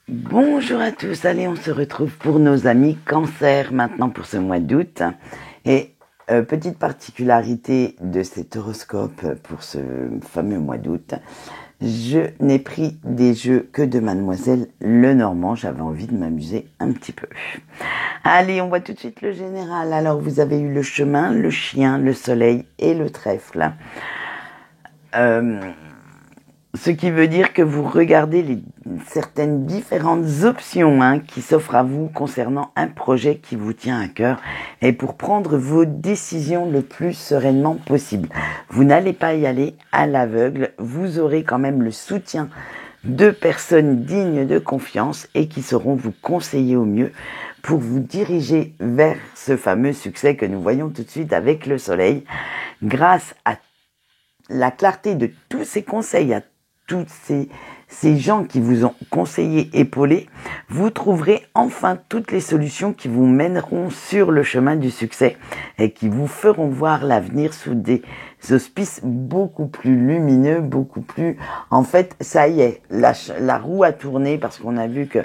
Bonjour à tous, allez on se retrouve pour nos amis Cancer maintenant pour ce mois d'août. Et petite particularité de cet horoscope pour ce fameux mois d'août, je n'ai pris des jeux que de Mademoiselle Lenormand, j'avais envie de m'amuser un petit peu. Allez, on voit tout de suite le général. Alors vous avez eu le chemin, le chien, le soleil et le trèfle. Ce qui veut dire que vous regardez certaines différentes options qui s'offrent à vous concernant un projet qui vous tient à cœur et pour prendre vos décisions le plus sereinement possible. Vous n'allez pas y aller à l'aveugle, vous aurez quand même le soutien de personnes dignes de confiance et qui sauront vous conseiller au mieux pour vous diriger vers ce fameux succès que nous voyons tout de suite avec le soleil. Grâce à la clarté de tous ces conseils, à tous ces gens qui vous ont conseillé, épaulé, vous trouverez enfin toutes les solutions qui vous mèneront sur le chemin du succès et qui vous feront voir l'avenir sous des auspices beaucoup plus lumineux, beaucoup plus... En fait, ça y est, la roue a tourné parce qu'on a vu que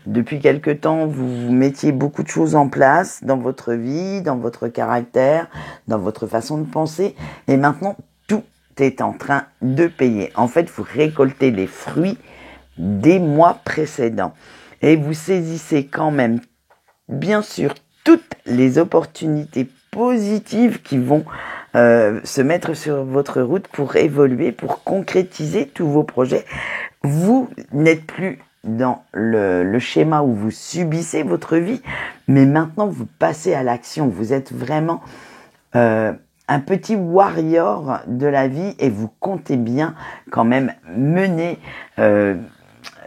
depuis quelque temps, vous mettiez beaucoup de choses en place dans votre vie, dans votre caractère, dans votre façon de penser et maintenant, est en train de payer. En fait, vous récoltez les fruits des mois précédents et vous saisissez quand même, bien sûr, toutes les opportunités positives qui vont se mettre sur votre route pour évoluer, pour concrétiser tous vos projets. Vous n'êtes plus dans le schéma où vous subissez votre vie, mais maintenant vous passez à l'action. Vous êtes vraiment un petit warrior de la vie et vous comptez bien quand même mener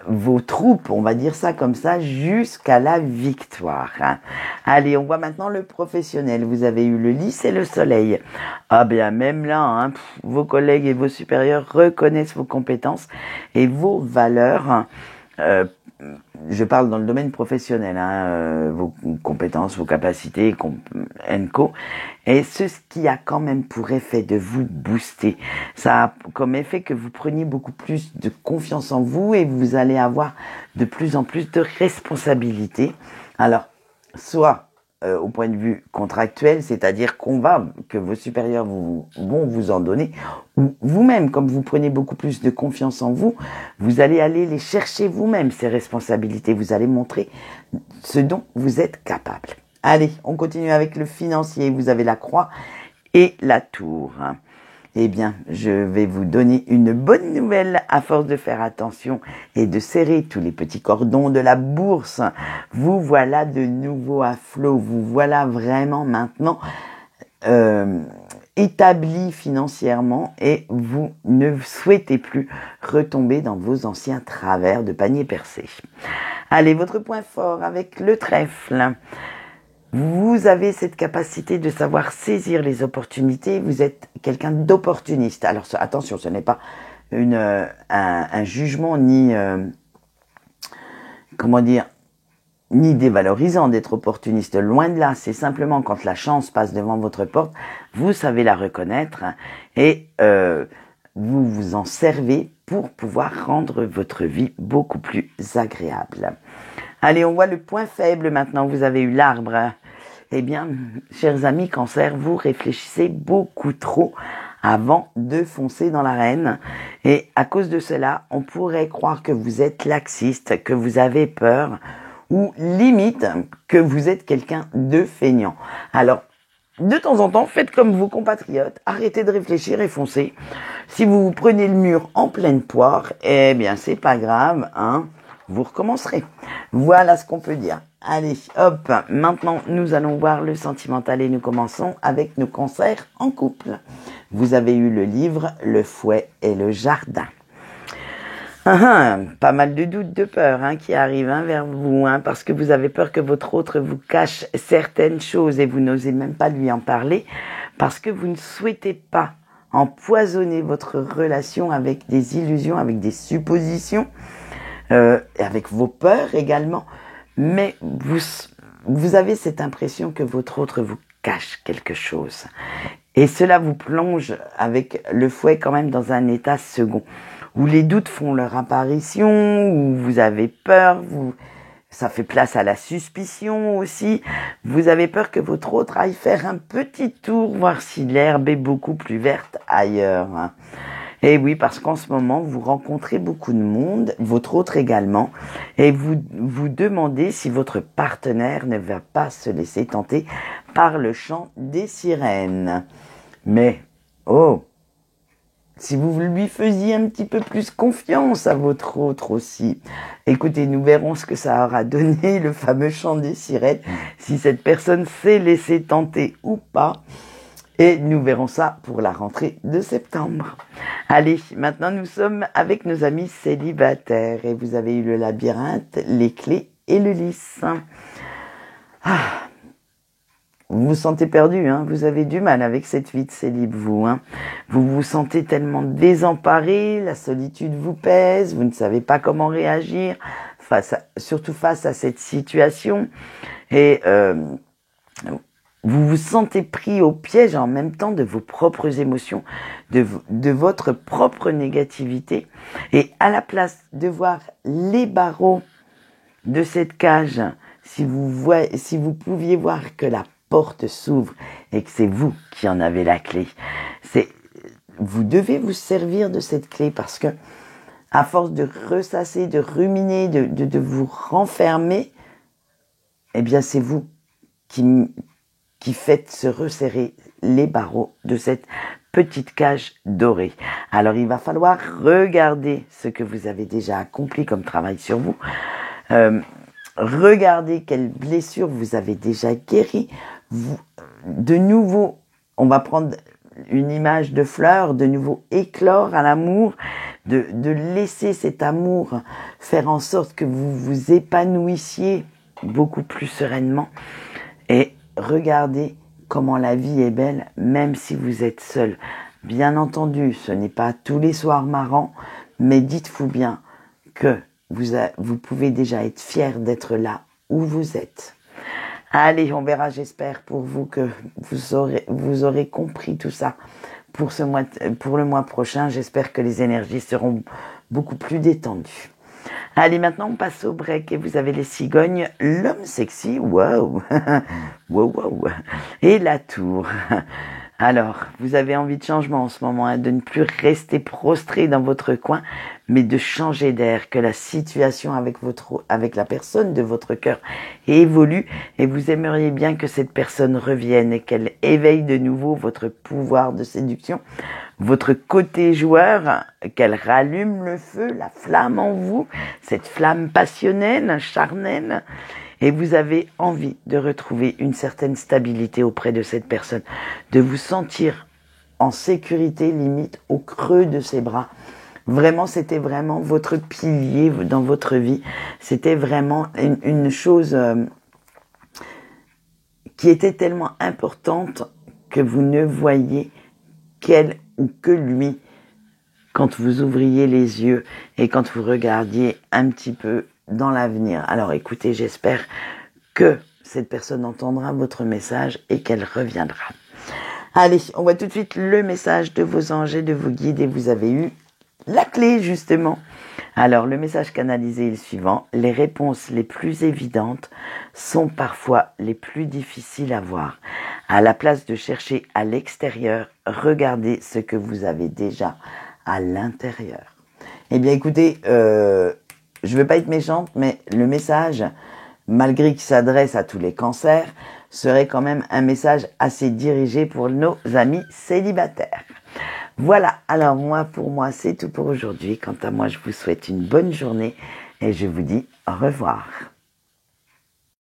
vos troupes, on va dire ça comme ça, jusqu'à la victoire. Allez, on voit maintenant le professionnel. Vous avez eu le lys et le soleil. Ah bien, même là, vos collègues et vos supérieurs reconnaissent vos compétences et vos valeurs. Je parle dans le domaine professionnel, vos compétences, vos capacités, co. Et ce qui a quand même pour effet de vous booster. Ça a comme effet que vous preniez beaucoup plus de confiance en vous et vous allez avoir de plus en plus de responsabilités. Alors, soit au point de vue contractuel, c'est-à-dire que vos supérieurs vont vous en donner, ou vous-même, comme vous prenez beaucoup plus de confiance en vous, vous allez aller les chercher vous-même, ces responsabilités. Vous allez montrer ce dont vous êtes capable. Allez, on continue avec le financier. Vous avez la croix et la tour. Eh bien, je vais vous donner une bonne nouvelle à force de faire attention et de serrer tous les petits cordons de la bourse. Vous voilà de nouveau à flot. Vous voilà vraiment maintenant établi financièrement et vous ne souhaitez plus retomber dans vos anciens travers de panier percé. Allez, votre point fort avec le trèfle. Vous avez cette capacité de savoir saisir les opportunités. Vous êtes quelqu'un d'opportuniste. Alors attention, ce n'est pas un jugement ni ni dévalorisant d'être opportuniste. Loin de là, c'est simplement quand la chance passe devant votre porte, vous savez la reconnaître et vous vous en servez pour pouvoir rendre votre vie beaucoup plus agréable. Allez, on voit le point faible maintenant. Vous avez eu l'arbre. Eh bien, chers amis Cancer, vous réfléchissez beaucoup trop avant de foncer dans l'arène. Et à cause de cela, on pourrait croire que vous êtes laxiste, que vous avez peur, ou limite que vous êtes quelqu'un de feignant. Alors, de temps en temps, faites comme vos compatriotes, arrêtez de réfléchir et foncez. Si vous prenez le mur en pleine poire, eh bien, c'est pas grave, vous recommencerez. Voilà ce qu'on peut dire. Allez, hop, maintenant nous allons voir le sentimental et nous commençons avec nos cancers en couple. Vous avez eu le livre, le fouet et le jardin. Pas mal de doutes, de peur qui arrivent vers vous, parce que vous avez peur que votre autre vous cache certaines choses et vous n'osez même pas lui en parler parce que vous ne souhaitez pas empoisonner votre relation avec des illusions, avec des suppositions, avec vos peurs également, mais vous avez cette impression que votre autre vous cache quelque chose. Et cela vous plonge avec le fouet quand même dans un état second, où les doutes font leur apparition, où vous avez peur, ça fait place à la suspicion aussi. Vous avez peur que votre autre aille faire un petit tour, voir si l'herbe est beaucoup plus verte ailleurs. Et oui, parce qu'en ce moment, vous rencontrez beaucoup de monde, votre autre également, et vous vous demandez si votre partenaire ne va pas se laisser tenter par le chant des sirènes. Mais, si vous lui faisiez un petit peu plus confiance à votre autre aussi. Écoutez, nous verrons ce que ça aura donné, le fameux chant des sirènes, si cette personne s'est laissée tenter ou pas. Et nous verrons ça pour la rentrée de septembre. Allez, maintenant nous sommes avec nos amis célibataires. Et vous avez eu le labyrinthe, les clés et le lys. Vous vous sentez perdu, hein. Vous avez du mal avec cette vie de célib, vous. Vous vous sentez tellement désemparé, la solitude vous pèse, vous ne savez pas comment réagir, surtout face à cette situation. Et vous vous sentez pris au piège en même temps de vos propres émotions, de votre propre négativité. Et à la place de voir les barreaux de cette cage, si vous pouviez voir que la porte s'ouvre et que c'est vous qui en avez la clé, vous devez vous servir de cette clé parce que à force de ressasser, de ruminer, de vous renfermer, eh bien c'est vous qui faites se resserrer les barreaux de cette petite cage dorée. Alors il va falloir regarder ce que vous avez déjà accompli comme travail sur vous. Regardez quelles blessures vous avez déjà guéries. De nouveau, on va prendre une image de fleurs, de nouveau éclore à l'amour, de laisser cet amour faire en sorte que vous vous épanouissiez beaucoup plus sereinement. Et regardez comment la vie est belle, même si vous êtes seul. Bien entendu, ce n'est pas tous les soirs marrant, mais dites-vous bien que vous pouvez déjà être fier d'être là où vous êtes. Allez, on verra, j'espère pour vous que vous aurez compris tout ça pour le mois prochain. J'espère que les énergies seront beaucoup plus détendues. Allez, maintenant on passe au break et vous avez les cigognes, l'homme sexy, wow, wow, et la tour. Alors, vous avez envie de changement en ce moment, de ne plus rester prostré dans votre coin, mais de changer d'air, que la situation avec la personne de votre cœur évolue et vous aimeriez bien que cette personne revienne et qu'elle éveille de nouveau votre pouvoir de séduction, votre côté joueur, qu'elle rallume le feu, la flamme en vous, cette flamme passionnelle, charnelle. Et vous avez envie de retrouver une certaine stabilité auprès de cette personne, de vous sentir en sécurité, limite au creux de ses bras. Vraiment, c'était vraiment votre pilier dans votre vie. C'était vraiment une chose qui était tellement importante que vous ne voyiez qu'elle ou que lui quand vous ouvriez les yeux et quand vous regardiez un petit peu dans l'avenir. Alors écoutez, j'espère que cette personne entendra votre message et qu'elle reviendra. Allez, on voit tout de suite le message de vos anges et de vos guides et vous avez eu la clé justement. Alors le message canalisé est le suivant. Les réponses les plus évidentes sont parfois les plus difficiles à voir. À la place de chercher à l'extérieur, regardez ce que vous avez déjà à l'intérieur. Eh bien écoutez, je ne veux pas être méchante, mais le message, malgré qu'il s'adresse à tous les cancers, serait quand même un message assez dirigé pour nos amis célibataires. Voilà, alors pour moi, c'est tout pour aujourd'hui. Quant à moi, je vous souhaite une bonne journée et je vous dis au revoir.